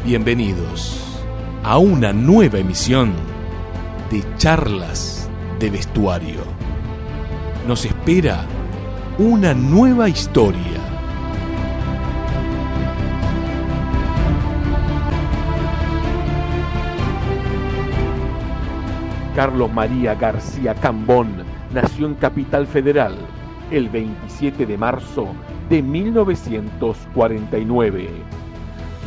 Bienvenidos a una nueva emisión de Charlas de Vestuario. Nos espera una nueva historia. Carlos María García Cambón nació en Capital Federal el 27 de marzo de 1949.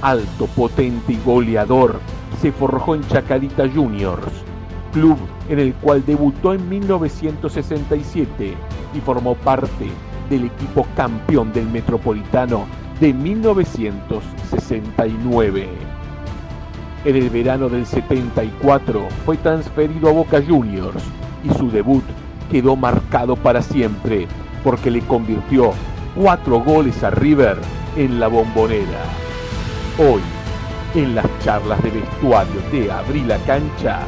Alto, potente y goleador, se forjó en Chacarita Juniors, club en el cual debutó en 1967 y formó parte del equipo campeón del Metropolitano de 1969. En el verano del 74 fue transferido a Boca Juniors y su debut quedó marcado para siempre porque le convirtió 4 goles a River en la Bombonera. Hoy, en las charlas de vestuario de Abrí la Cancha,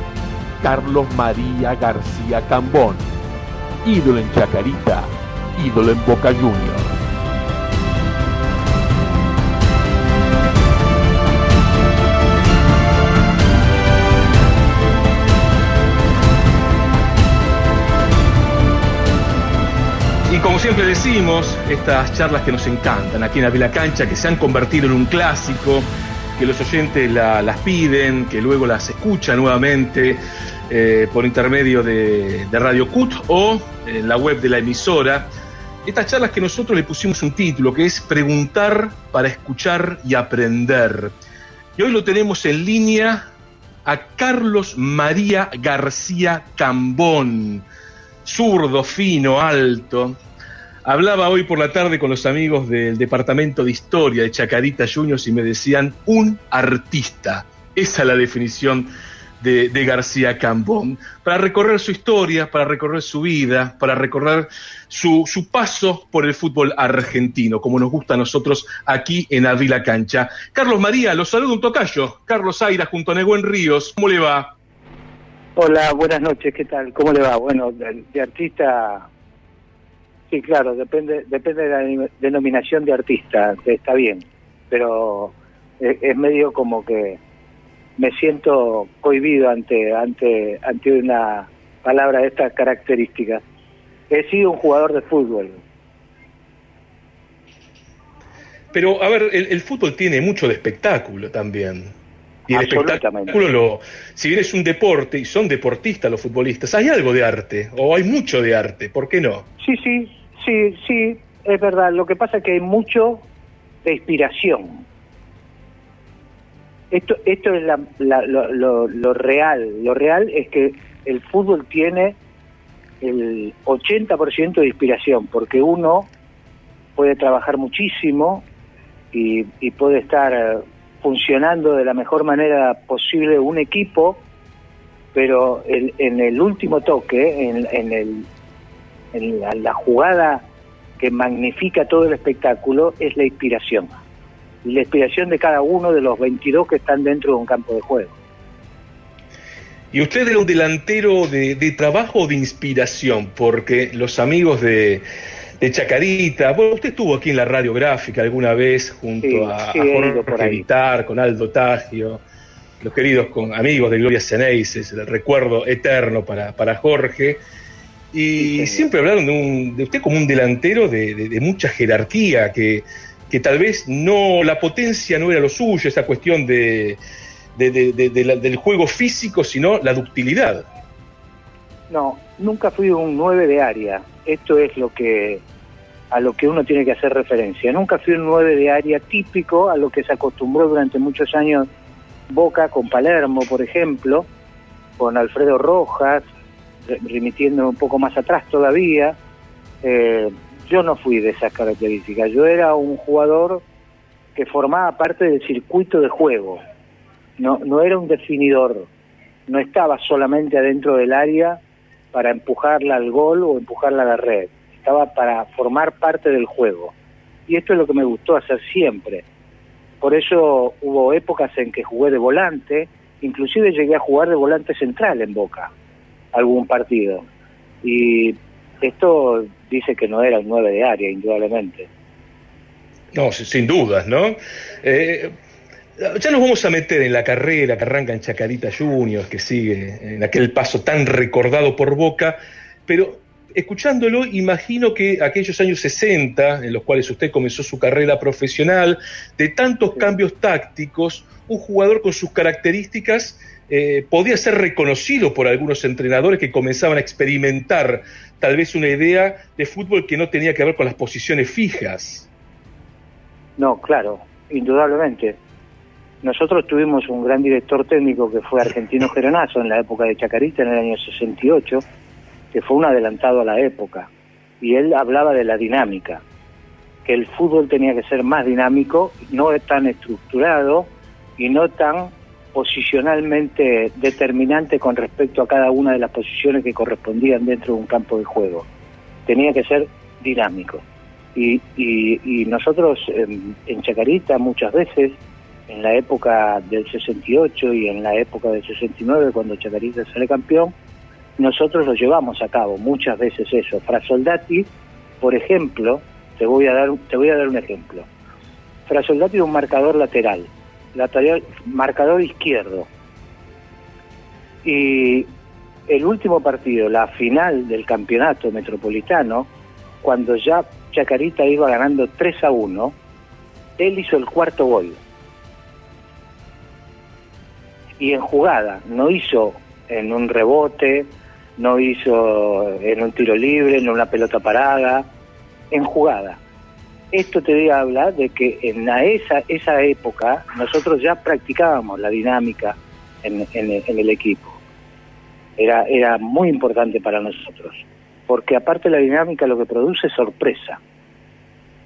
Carlos María García Cambón, ídolo en Chacarita, ídolo en Boca Juniors. Y como siempre decimos, estas charlas que nos encantan aquí en Abrí la Cancha, que se han convertido en un clásico, que los oyentes las piden, que luego las escuchan nuevamente por intermedio de Radio CUT o en la web de la emisora. Estas charlas que nosotros le pusimos un título, que es Preguntar para escuchar y aprender. Y hoy lo tenemos en línea a Carlos María García Cambón, zurdo, fino, alto. Hablaba hoy por la tarde con los amigos del Departamento de Historia de Chacarita Juniors y me decían, un artista. Esa es la definición de García Cambón. Para recorrer su historia, para recorrer su vida, para recorrer su paso por el fútbol argentino, como nos gusta a nosotros aquí en Abrí la Cancha. Carlos María, los saluda un tocayo. Carlos Aira junto a Neguen Ríos. ¿Cómo le va? Hola, buenas noches, ¿qué tal? ¿Cómo le va? Bueno, de artista, sí, claro, depende de la denominación de artista, está bien, pero es medio como que me siento cohibido ante una palabra de estas características. He sido un jugador de fútbol. Pero, a ver, el fútbol tiene mucho de espectáculo también. Y el espectáculo, si bien es un deporte, y son deportistas los futbolistas, hay algo de arte, o hay mucho de arte, ¿por qué no? Sí, es verdad. Lo que pasa es que hay mucho de inspiración. Esto es lo real. Lo real es que el fútbol tiene el 80% de inspiración, porque uno puede trabajar muchísimo y puede estar funcionando de la mejor manera posible un equipo, pero en el último toque, en la jugada que magnifica todo el espectáculo, es la inspiración. Y la inspiración de cada uno de los 22 que están dentro de un campo de juego. ¿Y usted era un delantero de trabajo o de inspiración? Porque los amigos de Chacarita, bueno, usted estuvo aquí en la radiográfica alguna vez junto a Jorge Vitar, con Aldo Tagio, los queridos amigos de Gloria Ceneices, el recuerdo eterno para Jorge, y siempre hablaron de usted como un delantero de mucha jerarquía, que tal vez la potencia no era lo suyo, esa cuestión del juego físico, sino la ductilidad. No, nunca fui un 9 de área. Esto es a lo que uno tiene que hacer referencia. Nunca fui un 9 de área típico a lo que se acostumbró durante muchos años Boca con Palermo, por ejemplo, con Alfredo Rojas, remitiendo un poco más atrás todavía. Yo no fui de esas características. Yo era un jugador que formaba parte del circuito de juego. No era un definidor. No estaba solamente adentro del área para empujarla al gol o empujarla a la red. Estaba para formar parte del juego. Y esto es lo que me gustó hacer siempre. Por eso hubo épocas en que jugué de volante, inclusive llegué a jugar de volante central en Boca, algún partido. Y esto dice que no era el 9 de área, indudablemente. No, sin dudas, ¿no? Ya nos vamos a meter en la carrera que arranca en Chacarita Juniors, que sigue en aquel paso tan recordado por Boca, pero escuchándolo imagino que aquellos años 60, en los cuales usted comenzó su carrera profesional, de tantos cambios tácticos, un jugador con sus características podía ser reconocido por algunos entrenadores que comenzaban a experimentar tal vez una idea de fútbol que no tenía que ver con las posiciones fijas. No, claro, indudablemente. Nosotros tuvimos un gran director técnico que fue Argentino Geronasso en la época de Chacarita, en el año 68, que fue un adelantado a la época. Y él hablaba de la dinámica, que el fútbol tenía que ser más dinámico, no tan estructurado y no tan posicionalmente determinante con respecto a cada una de las posiciones que correspondían dentro de un campo de juego. Tenía que ser dinámico. Y nosotros en Chacarita muchas veces, en la época del 68 y en la época del 69, cuando Chacarita sale campeón, nosotros lo llevamos a cabo muchas veces eso. Fra Soldati, por ejemplo, te voy a dar un ejemplo. Fra Soldati es un marcador lateral, marcador izquierdo. Y el último partido, la final del campeonato metropolitano, cuando ya Chacarita iba ganando 3-1, él hizo el cuarto gol. Y en jugada, no hizo en un rebote, no hizo en un tiro libre, en una pelota parada, en jugada. Esto te habla de que en esa época nosotros ya practicábamos la dinámica en el equipo. Era muy importante para nosotros, porque aparte la dinámica lo que produce es sorpresa.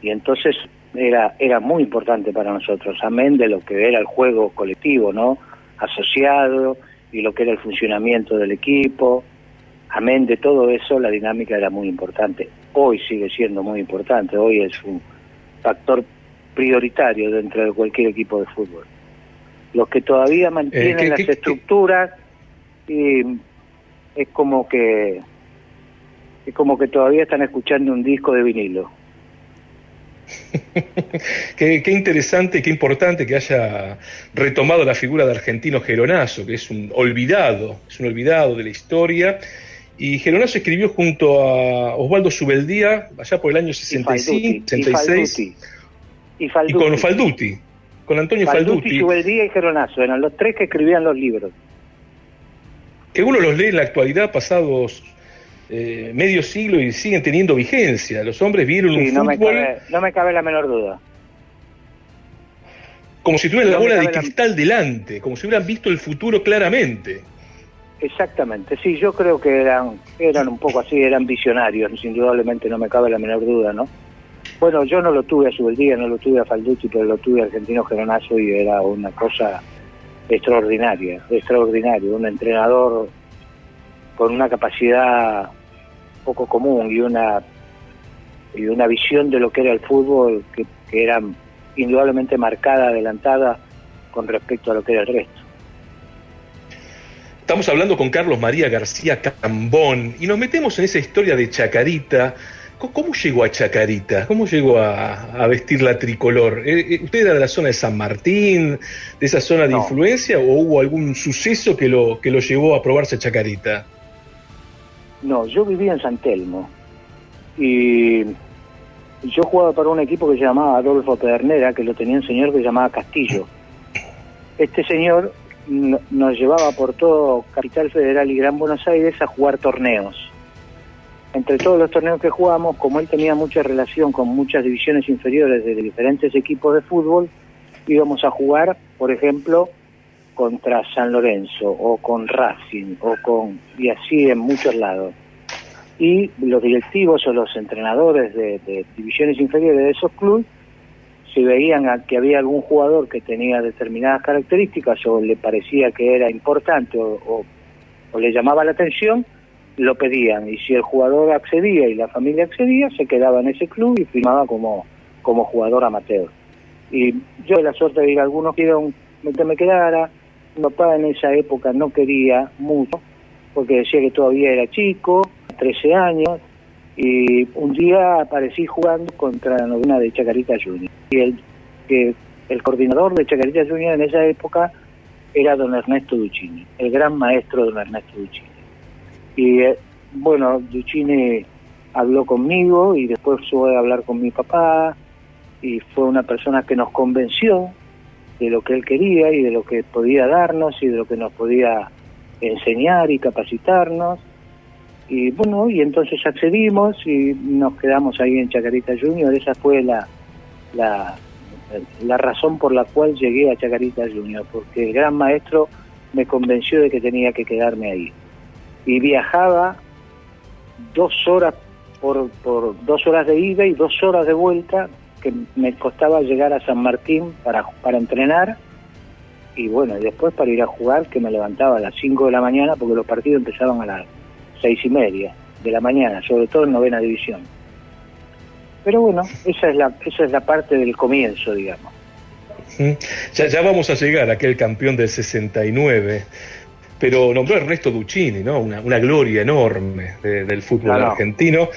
Y entonces era muy importante para nosotros, amén de lo que era el juego colectivo, ¿no?, asociado, y lo que era el funcionamiento del equipo. Amén de todo eso, la dinámica era muy importante. Hoy sigue siendo muy importante, hoy es un factor prioritario dentro de cualquier equipo de fútbol. Los que todavía mantienen las estructuras, y es como que todavía están escuchando un disco de vinilo. Qué interesante, qué importante que haya retomado la figura de Argentino Geronasso, que es un olvidado de la historia. Y Geronasso escribió junto a Osvaldo Zubeldía allá por el año 65, 66. Y con Falduti, con Antonio Falduti. Zubeldía y Geronasso eran los tres que escribían los libros. Que uno los lee en la actualidad, pasados medio siglo, y siguen teniendo vigencia. Los hombres vieron un fútbol... No me cabe la menor duda. Como si tuvieran la bola de cristal delante, como si hubieran visto el futuro claramente. Exactamente, sí, yo creo que eran un poco así, eran visionarios, indudablemente, no me cabe la menor duda, ¿no? Bueno, yo no lo tuve a Zubeldía, no lo tuve a Falduti, pero lo tuve a Argentino Geronasso, y era una cosa extraordinario, un entrenador con una capacidad poco común y una visión de lo que era el fútbol que era indudablemente marcada, adelantada con respecto a lo que era el resto. Estamos hablando con Carlos María García Cambón y nos metemos en esa historia de Chacarita. ¿Cómo llegó a Chacarita? ¿Cómo llegó a vestir la tricolor? ¿Usted era de la zona de San Martín, de esa zona de influencia, o hubo algún suceso que lo llevó a probarse a Chacarita? No, yo vivía en San Telmo y yo jugaba para un equipo que se llamaba Adolfo Pedernera, que lo tenía un señor que se llamaba Castillo. Este señor nos llevaba por todo Capital Federal y Gran Buenos Aires a jugar torneos. Entre todos los torneos que jugamos, como él tenía mucha relación con muchas divisiones inferiores de diferentes equipos de fútbol, íbamos a jugar, por ejemplo, contra San Lorenzo o con Racing y así en muchos lados. Y los directivos o los entrenadores de divisiones inferiores de esos clubes, si veían que había algún jugador que tenía determinadas características o le parecía que era importante o le llamaba la atención, lo pedían, y si el jugador accedía y la familia accedía, se quedaba en ese club y firmaba como jugador amateur. Y yo de la suerte de ir a algunos quiero que me quedara. Mi papá en esa época no quería mucho, porque decía que todavía era chico, 13 años, y un día aparecí jugando contra la novena de Chacarita Juniors. Y el que El coordinador de Chacarita Junior en esa época era don Ernesto Duchini, el gran maestro don Ernesto Duchini. Y bueno, Duchini habló conmigo y después fue a hablar con mi papá, y fue una persona que nos convenció de lo que él quería y de lo que podía darnos y de lo que nos podía enseñar y capacitarnos. Y bueno, y entonces accedimos y nos quedamos ahí en Chacarita Junior. Esa fue la razón por la cual llegué a Chacarita Junior, porque el gran maestro me convenció de que tenía que quedarme ahí. Y viajaba 2 horas por 2 horas de ida y 2 horas de vuelta, que me costaba llegar a San Martín para entrenar, y bueno, y después para ir a jugar, que me levantaba a las 5 de la mañana, porque los partidos empezaban a las 6:30 de la mañana, sobre todo en 9ª división. Pero bueno, esa es la parte del comienzo, digamos. Ya vamos a llegar a aquel campeón del 69, pero nombró a Ernesto Duchini, ¿no? Una gloria enorme del fútbol argentino.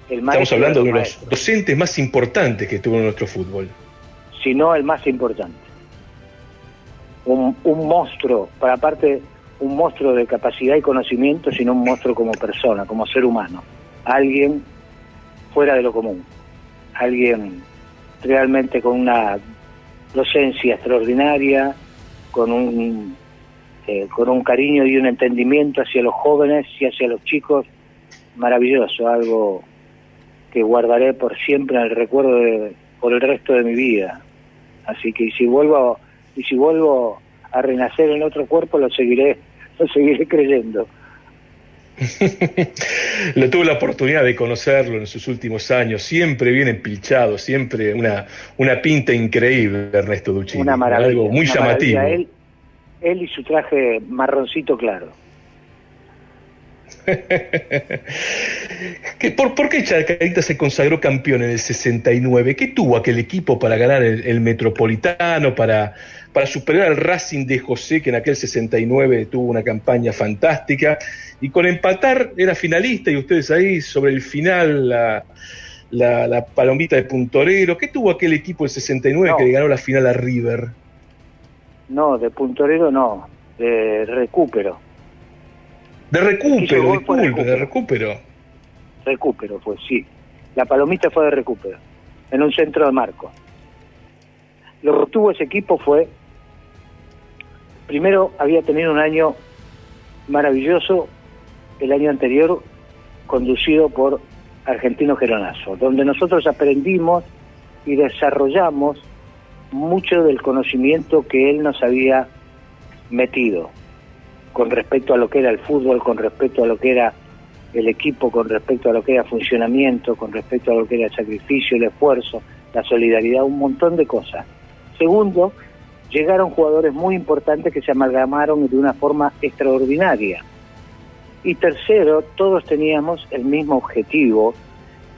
Estamos hablando de uno de los docentes más importantes que tuvo en nuestro fútbol. Si no el más importante. Un monstruo, para aparte, un monstruo de capacidad y conocimiento, sino un monstruo como persona, como ser humano. Alguien fuera de lo común. Alguien realmente con una docencia extraordinaria, con un cariño y un entendimiento hacia los jóvenes y hacia los chicos maravilloso, algo que guardaré por siempre en el recuerdo por el resto de mi vida. Así que si vuelvo a renacer en otro cuerpo, lo seguiré creyendo. Lo tuve la oportunidad de conocerlo en sus últimos años, siempre bien empilchado, siempre una pinta increíble, Ernesto Duchini. Una maravilla, algo muy llamativo. Él y su traje marroncito claro. ¿Por qué Chacarita se consagró campeón en el 69? ¿Qué tuvo aquel equipo para ganar el Metropolitano, para superar al Racing de José, que en aquel 69 tuvo una campaña fantástica, y con empatar era finalista, y ustedes ahí sobre el final la palomita de Puntorero? ¿Qué tuvo aquel equipo del 69 que le ganó la final a River? No, de Puntorero no, de Recupero. De Recupero. Recupero fue, sí. La palomita fue de Recupero, en un centro de marco. Lo que tuvo ese equipo fue, primero había tenido un año maravilloso, el año anterior, conducido por Argentino Geronazo, donde nosotros aprendimos y desarrollamos mucho del conocimiento que él nos había metido con respecto a lo que era el fútbol, con respecto a lo que era el equipo, con respecto a lo que era funcionamiento, con respecto a lo que era el sacrificio, el esfuerzo, la solidaridad, un montón de cosas. Segundo, llegaron jugadores muy importantes que se amalgamaron de una forma extraordinaria. Y tercero, todos teníamos el mismo objetivo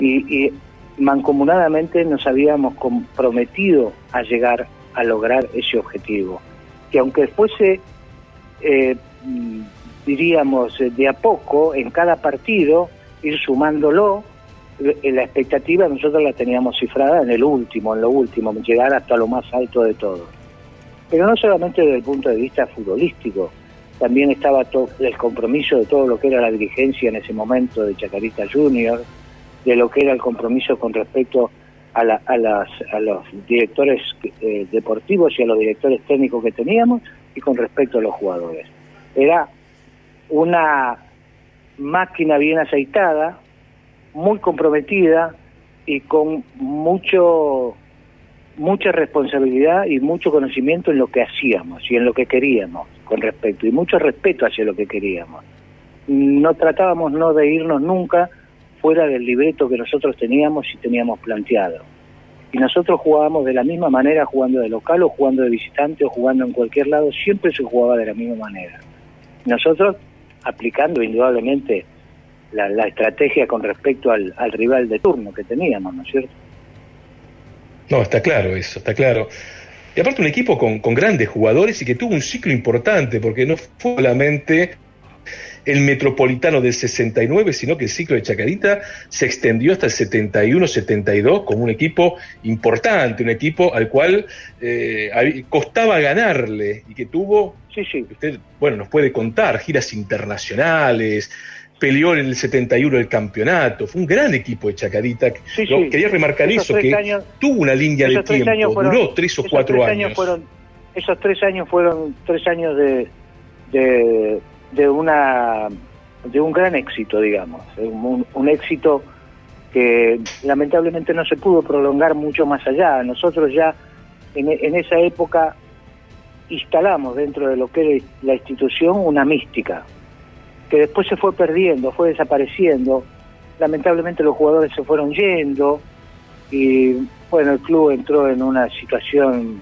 y mancomunadamente nos habíamos comprometido a llegar a lograr ese objetivo. Que aunque fuese, diríamos, de a poco, en cada partido, ir sumándolo, la expectativa nosotros la teníamos cifrada en lo último, llegar hasta lo más alto de todo. Pero no solamente desde el punto de vista futbolístico, también estaba el compromiso de todo lo que era la dirigencia en ese momento de Chacarita Junior, de lo que era el compromiso con respecto a los directores deportivos y a los directores técnicos que teníamos, y con respecto a los jugadores. Era una máquina bien aceitada, muy comprometida y con mucha responsabilidad y mucho conocimiento en lo que hacíamos y en lo que queríamos con respecto, y mucho respeto hacia lo que queríamos. No tratábamos de irnos nunca fuera del libreto que nosotros teníamos y teníamos planteado. Y nosotros jugábamos de la misma manera, jugando de local o jugando de visitante o jugando en cualquier lado, siempre se jugaba de la misma manera. Nosotros aplicando indudablemente la estrategia con respecto al rival de turno que teníamos, ¿no es cierto? No, está claro eso, está claro. Y aparte un equipo con grandes jugadores y que tuvo un ciclo importante, porque no fue solamente el Metropolitano del 69, sino que el ciclo de Chacarita se extendió hasta el 71-72 como un equipo importante, un equipo al cual costaba ganarle y que tuvo, usted, bueno, nos puede contar, giras internacionales, peleó en el 71 el campeonato, fue un gran equipo de Chacarita. Quería remarcar eso, que tuvo una línea de tiempo, duró 3 o 4 años. Esos 3 años fueron 3 años de un gran éxito, digamos, un éxito que lamentablemente no se pudo prolongar mucho más allá. Nosotros ya en esa época instalamos dentro de lo que era la institución una mística, que después se fue perdiendo, fue desapareciendo. Lamentablemente los jugadores se fueron yendo y bueno, el club entró en una situación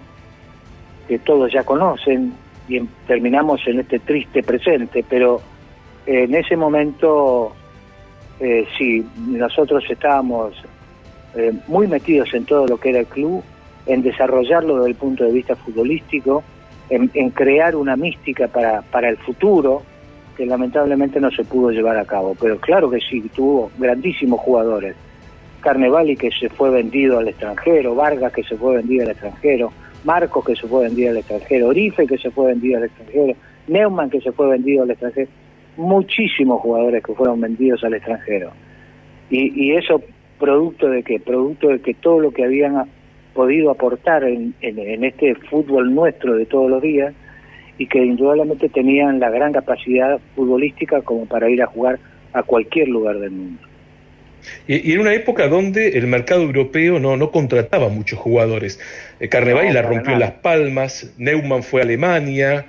que todos ya conocen y terminamos en este triste presente, pero en ese momento sí, nosotros estábamos muy metidos en todo lo que era el club, en desarrollarlo desde el punto de vista futbolístico, en crear una mística para el futuro, que lamentablemente no se pudo llevar a cabo, pero claro que sí, tuvo grandísimos jugadores. Carnevali, que se fue vendido al extranjero, Vargas, que se fue vendido al extranjero, Marcos, que se fue vendido al extranjero, Orife, que se fue vendido al extranjero, Neumann, que se fue vendido al extranjero, muchísimos jugadores que fueron vendidos al extranjero. Y eso, ¿producto de qué? Producto de que todo lo que habían podido aportar en este fútbol nuestro de todos los días, y que indudablemente tenían la gran capacidad futbolística como para ir a jugar a cualquier lugar del mundo. Y en una época donde el mercado europeo no contrataba muchos jugadores. Carnevali la rompió en Las Palmas, Neumann fue a Alemania,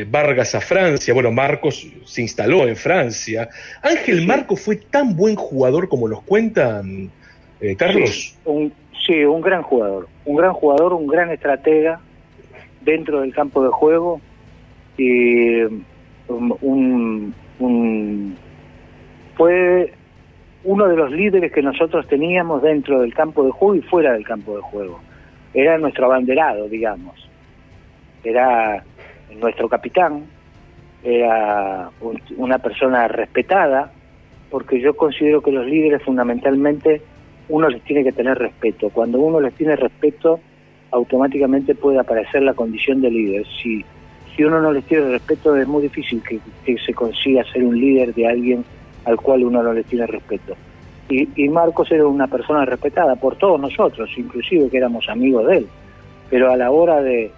Vargas a Francia, bueno, Marcos se instaló en Francia. ¿Ángel Marcos fue tan buen jugador como nos cuentan, Carlos? Sí, un gran jugador, un gran estratega dentro del campo de juego, y fue uno de los líderes que nosotros teníamos dentro del campo de juego y fuera del campo de juego. Era nuestro abanderado, digamos. Era nuestro capitán, era una persona respetada, porque yo considero que los líderes fundamentalmente uno les tiene que tener respeto. Cuando uno les tiene respeto, automáticamente puede aparecer la condición de líder. Si uno no les tiene respeto, es muy difícil que se consiga ser un líder de alguien al cual uno no le tiene respeto. Y Marcos era una persona respetada por todos nosotros, inclusive que éramos amigos de él, pero a la hora de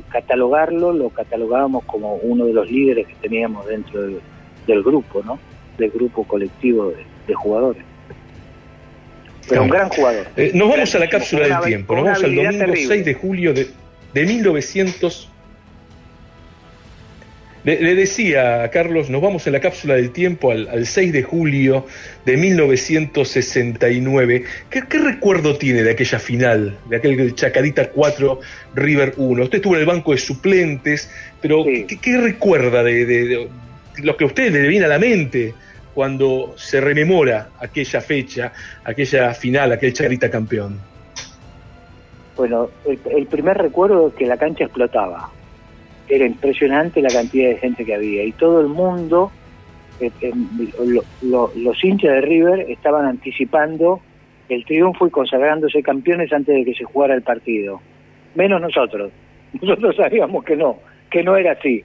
catalogarlo, lo catalogábamos como uno de los líderes que teníamos dentro del grupo, ¿no? Del grupo colectivo de jugadores. Pero un gran jugador. Nos vamos a la cápsula del tiempo, nos vamos al domingo terrible. 6 de julio de 1900. Le decía a Carlos, nos vamos en la cápsula del tiempo al 6 de julio de 1969. ¿Qué recuerdo tiene de aquella final, de aquel Chacarita 4, River 1? Usted estuvo en el banco de suplentes, pero sí. ¿Qué recuerda de lo que a usted le viene a la mente cuando se rememora aquella fecha, aquella final, aquel Chacarita campeón? Bueno, el primer recuerdo es que la cancha explotaba. Era impresionante la cantidad de gente que había, y todo el mundo, los hinchas de River estaban anticipando el triunfo y consagrándose campeones antes de que se jugara el partido. Menos nosotros. Nosotros sabíamos que no era así.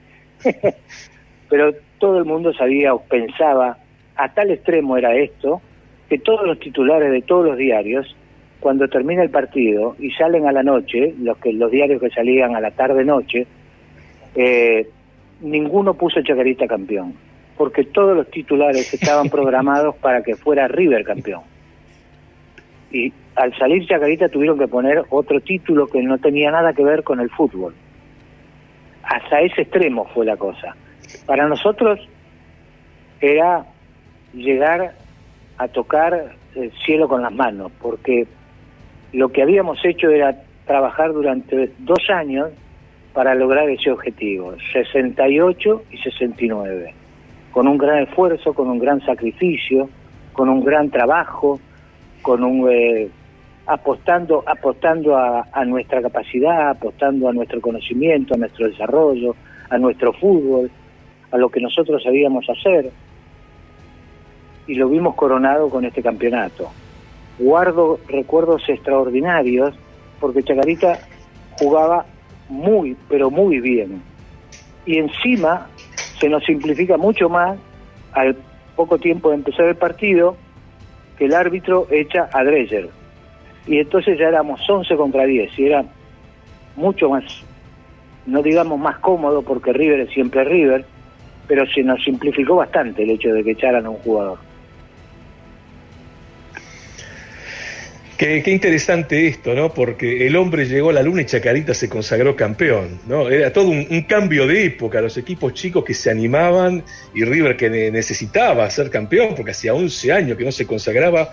Pero todo el mundo sabía o pensaba, a tal extremo era esto, que todos los titulares de todos los diarios, cuando termina el partido y salen a la noche, los diarios que salían a la tarde-noche, ninguno puso Chacarita campeón, porque todos los titulares estaban programados para que fuera River campeón. Y al salir Chacarita tuvieron que poner otro título que no tenía nada que ver con el fútbol. Hasta ese extremo fue la cosa. Para nosotros era llegar a tocar el cielo con las manos, porque lo que habíamos hecho era trabajar durante 2 años para lograr ese objetivo, 68 y 69, con un gran esfuerzo, con un gran sacrificio, con un gran trabajo, con apostando a nuestra capacidad, apostando a nuestro conocimiento, a nuestro desarrollo, a nuestro fútbol, a lo que nosotros sabíamos hacer, y lo vimos coronado con este campeonato. Guardo recuerdos extraordinarios, porque Chacarita jugaba muy, pero muy bien. Y encima se nos simplifica mucho más, al poco tiempo de empezar el partido, que el árbitro echa a Dreyer. Y entonces ya éramos 11 contra 10, y era mucho más, no digamos más cómodo, porque River es siempre River, pero se nos simplificó bastante el hecho de que echaran a un jugador. Qué interesante esto, ¿no? Porque el hombre llegó a la luna y Chacarita se consagró campeón, ¿no? Era todo un cambio de época, los equipos chicos que se animaban y River que necesitaba ser campeón, porque hacía 11 años que no se consagraba.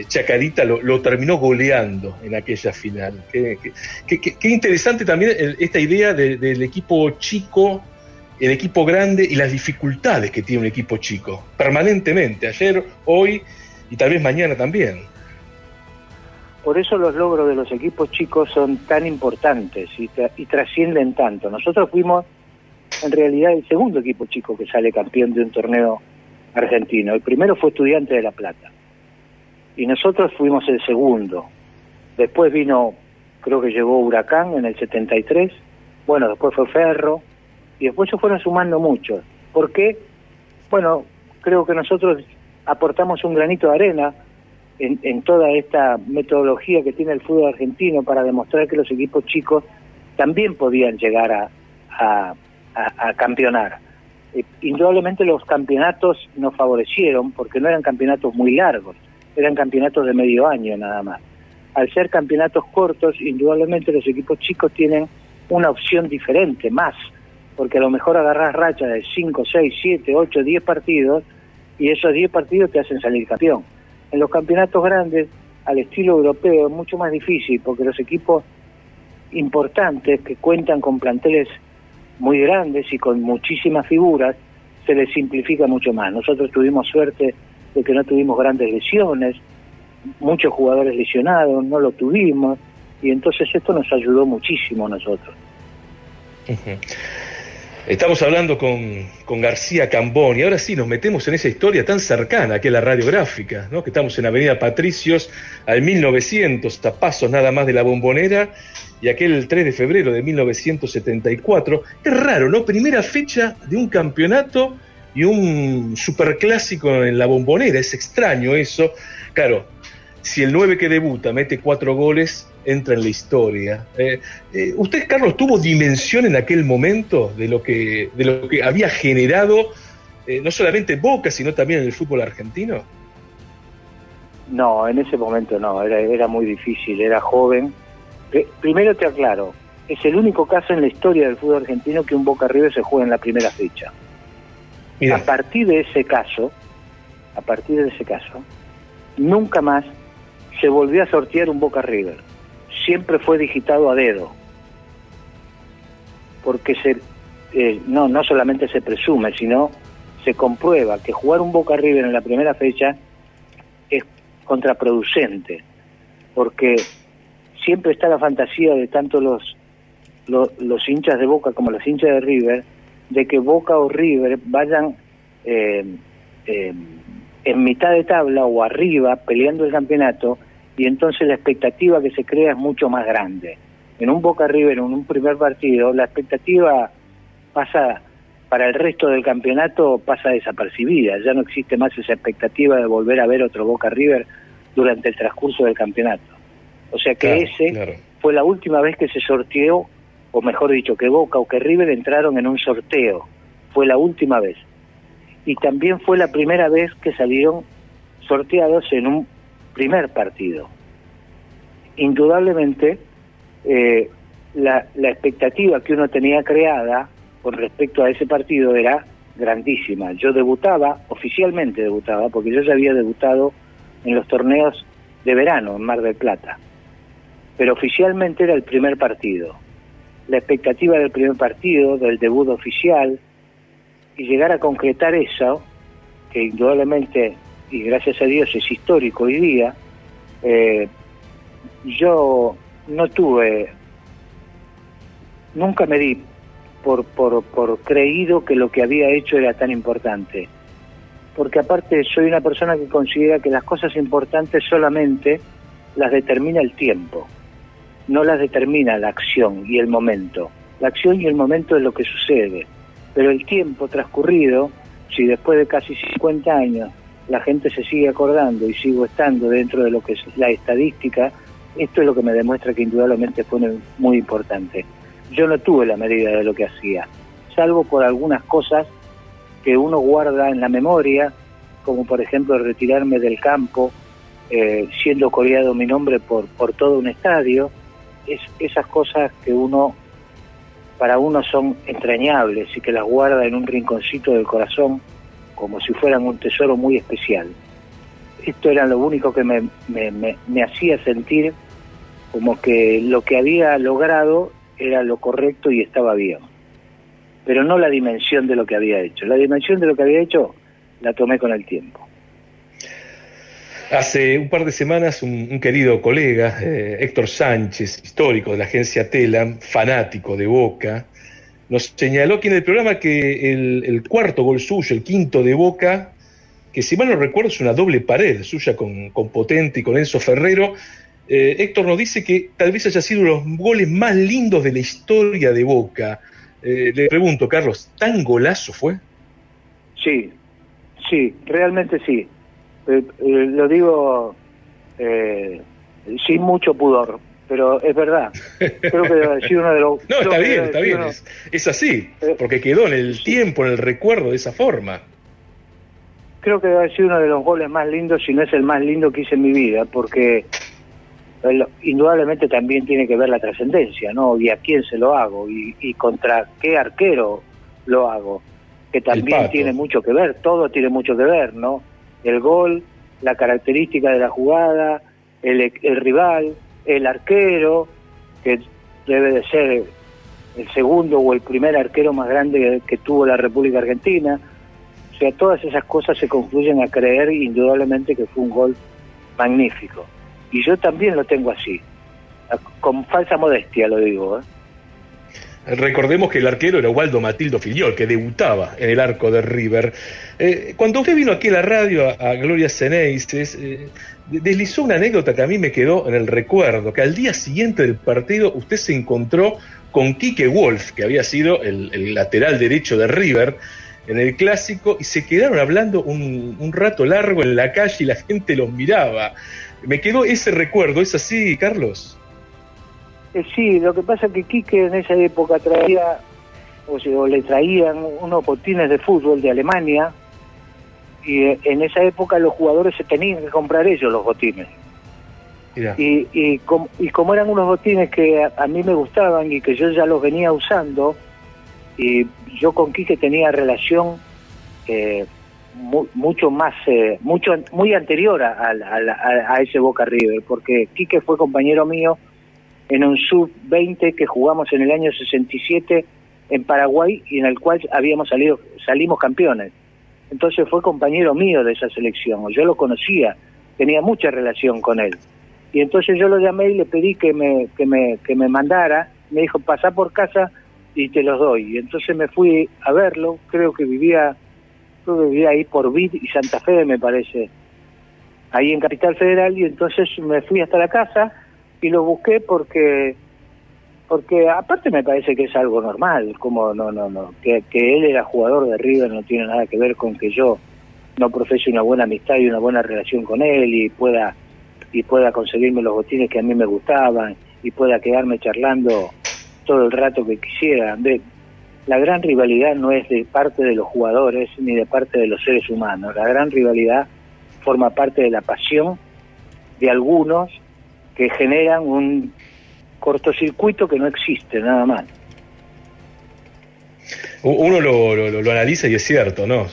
Chacarita lo terminó goleando en aquella final. Qué interesante también esta idea del equipo chico, el equipo grande y las dificultades que tiene un equipo chico, permanentemente, ayer, hoy y tal vez mañana también. Por eso los logros de los equipos chicos son tan importantes y trascienden tanto. Nosotros fuimos, en realidad, el segundo equipo chico que sale campeón de un torneo argentino. El primero fue Estudiantes de La Plata. Y nosotros fuimos el segundo. Después vino, creo que llegó Huracán en el 73. Bueno, después fue Ferro. Y después se fueron sumando muchos. ¿Por qué? Bueno, creo que nosotros aportamos un granito de arena en toda esta metodología que tiene el fútbol argentino para demostrar que los equipos chicos también podían llegar a campeonar. Indudablemente los campeonatos nos favorecieron porque no eran campeonatos muy largos, eran campeonatos de medio año nada más. Al ser campeonatos cortos, indudablemente los equipos chicos tienen una opción diferente, más, porque a lo mejor agarrás racha de 5, 6, 7, 8, 10 partidos y esos 10 partidos te hacen salir campeón. En los campeonatos grandes, al estilo europeo, es mucho más difícil porque los equipos importantes que cuentan con planteles muy grandes y con muchísimas figuras, se les simplifica mucho más. Nosotros tuvimos suerte de que no tuvimos grandes lesiones, muchos jugadores lesionados, no lo tuvimos, y entonces esto nos ayudó muchísimo a nosotros. Uh-huh. Estamos hablando con García Cambón y ahora sí nos metemos en esa historia tan cercana que es la radiográfica, ¿no? Que estamos en Avenida Patricios al 1900, a pasos nada más de la Bombonera, y aquel 3 de febrero de 1974. Es raro, ¿no? Primera fecha de un campeonato y un superclásico en la Bombonera, es extraño eso. Claro, si el 9 que debuta mete 4 goles, entra en la historia. ¿Usted, Carlos, tuvo dimensión en aquel momento de lo que había generado no solamente Boca, sino también en el fútbol argentino? No, en ese momento no, era muy difícil, era joven. Primero te aclaro, es el único caso en la historia del fútbol argentino que un Boca River se juega en la primera fecha. Mira. A partir de ese caso, nunca más se volvió a sortear un Boca River. Siempre fue digitado a dedo, porque no solamente se presume, sino se comprueba que jugar un Boca River en la primera fecha es contraproducente, porque siempre está la fantasía de tanto los hinchas de Boca como los hinchas de River, de que Boca o River vayan en mitad de tabla o arriba peleando el campeonato, y entonces la expectativa que se crea es mucho más grande. En un Boca River, en un primer partido, la expectativa pasa, para el resto del campeonato pasa desapercibida, ya no existe más esa expectativa de volver a ver otro Boca River durante el transcurso del campeonato. O sea que claro. Fue la última vez que se sorteó, o mejor dicho, que Boca o que River entraron en un sorteo, fue la última vez. Y también fue la primera vez que salieron sorteados en un primer partido. Indudablemente la expectativa que uno tenía creada con respecto a ese partido era grandísima. Yo oficialmente debutaba, porque yo ya había debutado en los torneos de verano en Mar del Plata, pero oficialmente era el primer partido. La expectativa del primer partido, del debut oficial, y llegar a concretar eso, que indudablemente y gracias a Dios es histórico hoy día, yo nunca me di por creído que lo que había hecho era tan importante. Porque aparte soy una persona que considera que las cosas importantes solamente las determina el tiempo, no las determina la acción y el momento. La acción y el momento es lo que sucede, pero el tiempo transcurrido, si después de casi 50 años la gente se sigue acordando y sigo estando dentro de lo que es la estadística, esto es lo que me demuestra que indudablemente fue muy importante. Yo no tuve la medida de lo que hacía, salvo por algunas cosas que uno guarda en la memoria, como por ejemplo retirarme del campo, siendo coreado mi nombre por todo un estadio. Esas cosas que para uno son entrañables y que las guarda en un rinconcito del corazón como si fueran un tesoro muy especial. Esto era lo único que me hacía sentir como que lo que había logrado era lo correcto y estaba bien, pero no la dimensión de lo que había hecho. La dimensión de lo que había hecho la tomé con el tiempo. Hace un par de semanas un querido colega, Héctor Sánchez, histórico de la agencia Telam, fanático de Boca, nos señaló aquí en el programa que el cuarto gol suyo, el quinto de Boca, que si mal no recuerdo es una doble pared suya con Potente y con Enzo Ferrero. Héctor nos dice que tal vez haya sido uno de los goles más lindos de la historia de Boca. Le pregunto, Carlos, ¿tan golazo fue? Sí, realmente sí. Lo digo sin mucho pudor, pero es verdad. Creo que debe haber sido uno de los... No, está bien, es así, porque quedó en el tiempo, en el recuerdo de esa forma. Creo que debe haber sido uno de los goles más lindos, si no es el más lindo que hice en mi vida, porque indudablemente también tiene que ver la trascendencia, ¿no? Y a quién se lo hago, y contra qué arquero lo hago, que también tiene mucho que ver, todo tiene mucho que ver, ¿no? El gol, la característica de la jugada, el rival, el arquero, que debe de ser el segundo o el primer arquero más grande que tuvo la República Argentina. O sea, todas esas cosas se confluyen a creer indudablemente que fue un gol magnífico. Y yo también lo tengo así, con falsa modestia lo digo, Recordemos que el arquero era Waldo Matildo Filiol, que debutaba en el arco de River. Cuando usted vino aquí a la radio, a Gloria Ceneices, deslizó una anécdota que a mí me quedó en el recuerdo, que al día siguiente del partido usted se encontró con Quique Wolf, que había sido el lateral derecho de River en el Clásico, y se quedaron hablando un rato largo en la calle y la gente los miraba. Me quedó ese recuerdo, ¿es así, Carlos? Sí, lo que pasa es que Quique en esa época traía, o le traían unos botines de fútbol de Alemania, y en esa época los jugadores se tenían que comprar ellos los botines. Y como eran unos botines que a mí me gustaban y que yo ya los venía usando, y yo con Quique tenía relación muy anterior a ese Boca River, porque Quique fue compañero mío en un sub-20 que jugamos en el año 67 en Paraguay y en el cual salimos campeones. Entonces fue compañero mío de esa selección, yo lo conocía, tenía mucha relación con él. Y entonces yo lo llamé y le pedí que me mandara, me dijo, pasá por casa y te los doy. Y entonces me fui a verlo, creo que vivía ahí por Vid y Santa Fe, me parece, ahí en Capital Federal, y entonces me fui hasta la casa y lo busqué porque aparte me parece que es algo normal, como que él era jugador de River no tiene nada que ver con que yo no profese una buena amistad y una buena relación con él y pueda conseguirme los botines que a mí me gustaban y pueda quedarme charlando todo el rato que quisiera. La gran rivalidad no es de parte de los jugadores ni de parte de los seres humanos, la gran rivalidad forma parte de la pasión de algunos que generan un cortocircuito que no existe, nada más. Uno lo analiza y es cierto, ¿no?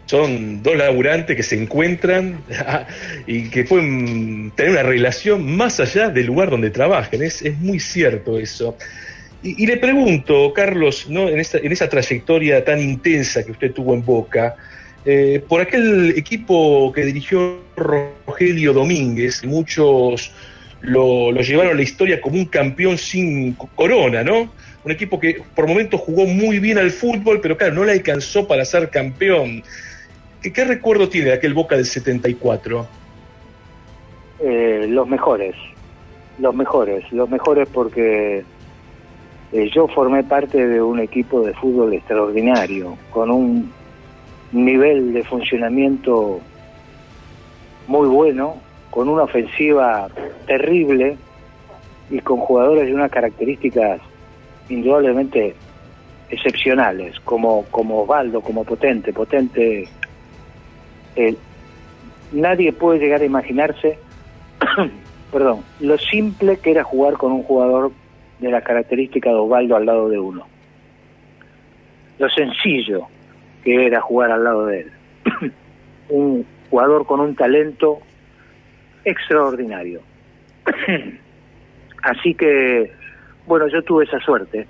Son dos laburantes que se encuentran y que pueden tener una relación más allá del lugar donde trabajen. Es muy cierto eso. Y le pregunto, Carlos, ¿no? en esa trayectoria tan intensa que usted tuvo en Boca, por aquel equipo que dirigió Rogelio Domínguez, muchos lo llevaron a la historia como un campeón sin corona, ¿no? un equipo que por momentos jugó muy bien al fútbol, pero claro, no le alcanzó para ser campeón. ¿Qué recuerdo tiene de aquel Boca del 74? Los mejores porque yo formé parte de un equipo de fútbol extraordinario, con un nivel de funcionamiento muy bueno, con una ofensiva terrible y con jugadores de unas características indudablemente excepcionales, como Osvaldo, como Potente. Nadie puede llegar a imaginarse perdón, lo simple que era jugar con un jugador de las características de Osvaldo al lado de uno, lo sencillo que era jugar al lado de él. Un jugador con un talento extraordinario. Así que, bueno, yo tuve esa suerte.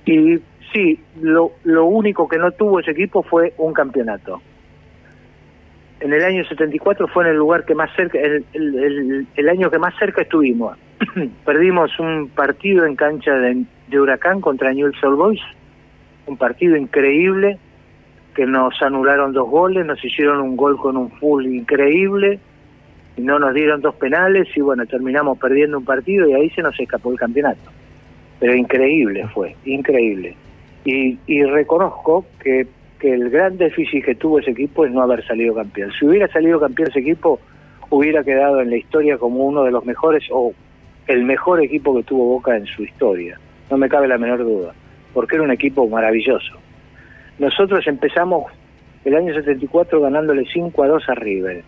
Y sí, lo único que no tuvo ese equipo fue un campeonato. En el año 74 fue en el lugar que más cerca, el año que más cerca estuvimos. Perdimos un partido en cancha de Huracán contra Newell's Old Boys, un partido increíble, que nos anularon 2 goles, nos hicieron un gol con un full increíble, y no nos dieron 2 penales, y bueno, terminamos perdiendo un partido y ahí se nos escapó el campeonato. Pero increíble fue, increíble. Y reconozco que el gran déficit que tuvo ese equipo es no haber salido campeón. Si hubiera salido campeón ese equipo, hubiera quedado en la historia como uno de los mejores, o el mejor equipo que tuvo Boca en su historia. No me cabe la menor duda, porque era un equipo maravilloso. Nosotros empezamos el año 74 ganándole 5-2 a River.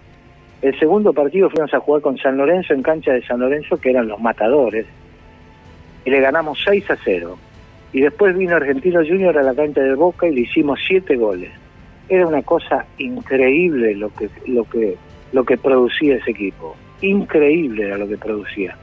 El segundo partido fuimos a jugar con San Lorenzo en cancha de San Lorenzo, que eran los matadores, y le ganamos 6-0. Y después vino Argentino Junior a la cancha de Boca y le hicimos 7 goles. Era una cosa increíble lo que producía ese equipo. Increíble era lo que producía.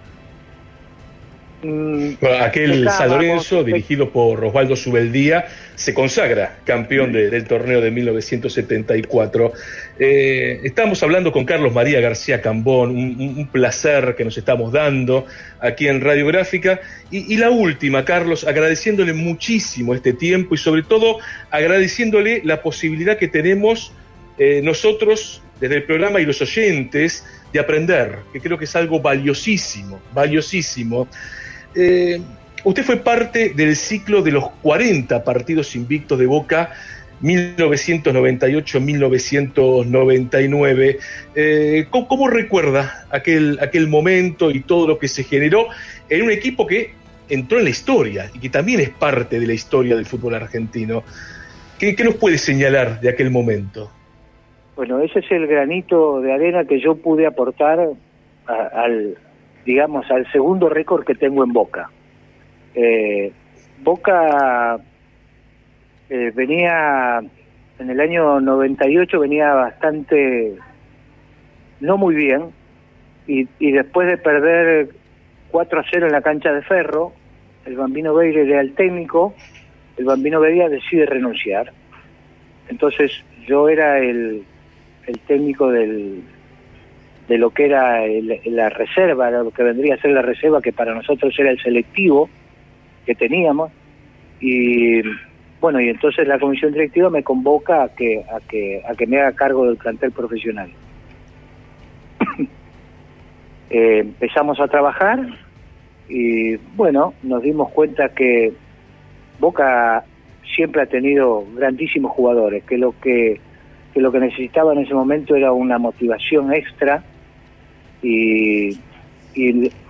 Bueno, aquel San Lorenzo, dirigido por Osvaldo Subeldía, se consagra campeón del torneo de 1974. Estamos hablando con Carlos María García Cambón, un placer que nos estamos dando aquí en Radiográfica. Y la última, Carlos, agradeciéndole muchísimo este tiempo y sobre todo agradeciéndole la posibilidad que tenemos nosotros desde el programa y los oyentes de aprender, que creo que es algo valiosísimo. Usted fue parte del ciclo de los 40 partidos invictos de Boca, 1998-1999. ¿Cómo recuerda aquel momento y todo lo que se generó en un equipo que entró en la historia y que también es parte de la historia del fútbol argentino? ¿Qué nos puede señalar de aquel momento? Bueno, ese es el granito de arena que yo pude aportar al segundo récord que tengo en Boca. Boca venía, en el año 98 venía bastante, no muy bien, y después de perder 4-0 en la cancha de Ferro, el Bambino Veira era el técnico, el Bambino Veira decide renunciar. Entonces yo era el técnico de lo que era la reserva, lo que vendría a ser la reserva, que para nosotros era el selectivo que teníamos, y bueno, y entonces la comisión directiva me convoca a que me haga cargo del plantel profesional. Empezamos a trabajar y bueno, nos dimos cuenta que Boca siempre ha tenido grandísimos jugadores, que lo que necesitaba en ese momento era una motivación extra, y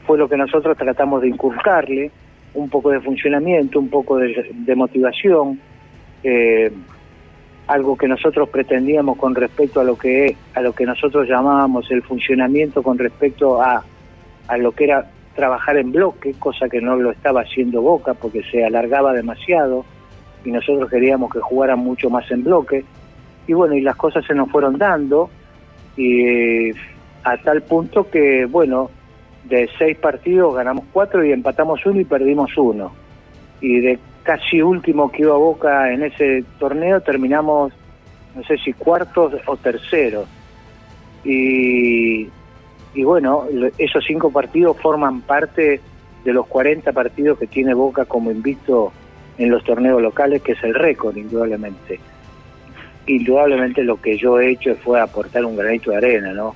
fue lo que nosotros tratamos de inculcarle, un poco de funcionamiento, un poco de motivación, algo que nosotros pretendíamos con respecto a lo que nosotros llamábamos el funcionamiento con respecto a lo que era trabajar en bloque, cosa que no lo estaba haciendo Boca porque se alargaba demasiado y nosotros queríamos que jugaran mucho más en bloque. Y bueno, y las cosas se nos fueron dando, y a tal punto que, bueno, de 6 partidos ganamos 4 y empatamos 1 y perdimos 1. Y de casi último que iba Boca en ese torneo terminamos, no sé si cuartos o terceros. Y bueno, esos 5 partidos forman parte de los 40 partidos que tiene Boca como invicto en los torneos locales, que es el récord, indudablemente. Indudablemente lo que yo he hecho fue aportar un granito de arena, ¿no?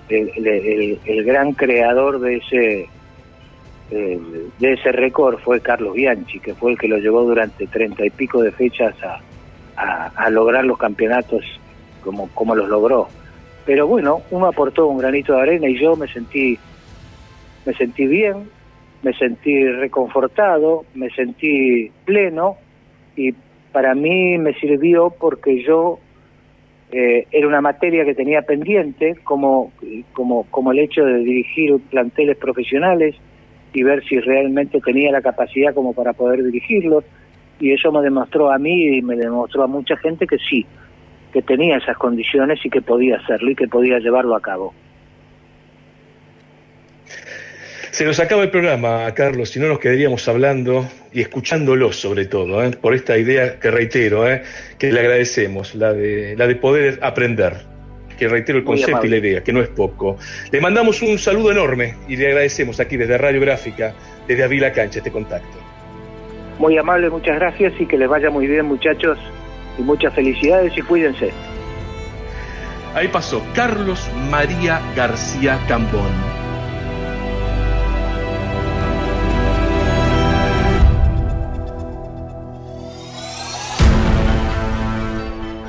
El gran creador de ese récord fue Carlos Bianchi, que fue el que lo llevó durante 30 y pico de fechas a lograr los campeonatos como los logró. Pero bueno, uno aportó un granito de arena y yo me sentí bien, me sentí reconfortado, me sentí pleno, y para mí me sirvió porque yo era una materia que tenía pendiente, como el hecho de dirigir planteles profesionales y ver si realmente tenía la capacidad como para poder dirigirlos, y eso me demostró a mí y me demostró a mucha gente que sí, que tenía esas condiciones y que podía hacerlo y que podía llevarlo a cabo. Se nos acaba el programa, Carlos, si no nos quedaríamos hablando y escuchándolo sobre todo, por esta idea que reitero, que le agradecemos, la de poder aprender, que reitero el concepto y la idea, que no es poco. Le mandamos un saludo enorme y le agradecemos aquí desde Radio Gráfica, desde Abrí la Cancha, este contacto. Muy amable, muchas gracias y que les vaya muy bien, muchachos, y muchas felicidades y cuídense. Ahí pasó Carlos María García Cambón.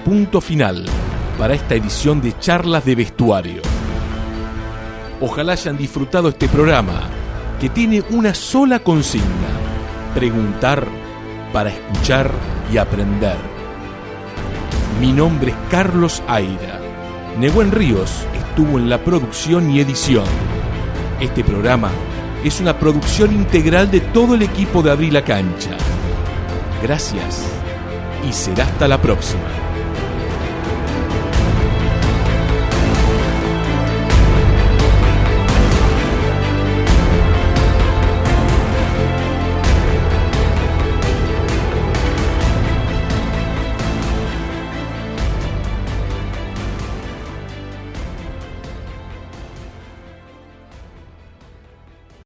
Punto final para esta edición de Charlas de Vestuario. Ojalá hayan disfrutado este programa, que tiene una sola consigna: preguntar para escuchar y aprender. Mi nombre es Carlos Aira. Nehuen Ríos estuvo en la producción y edición. Este programa es una producción integral de todo el equipo de Abrí la Cancha. Gracias y será hasta la próxima.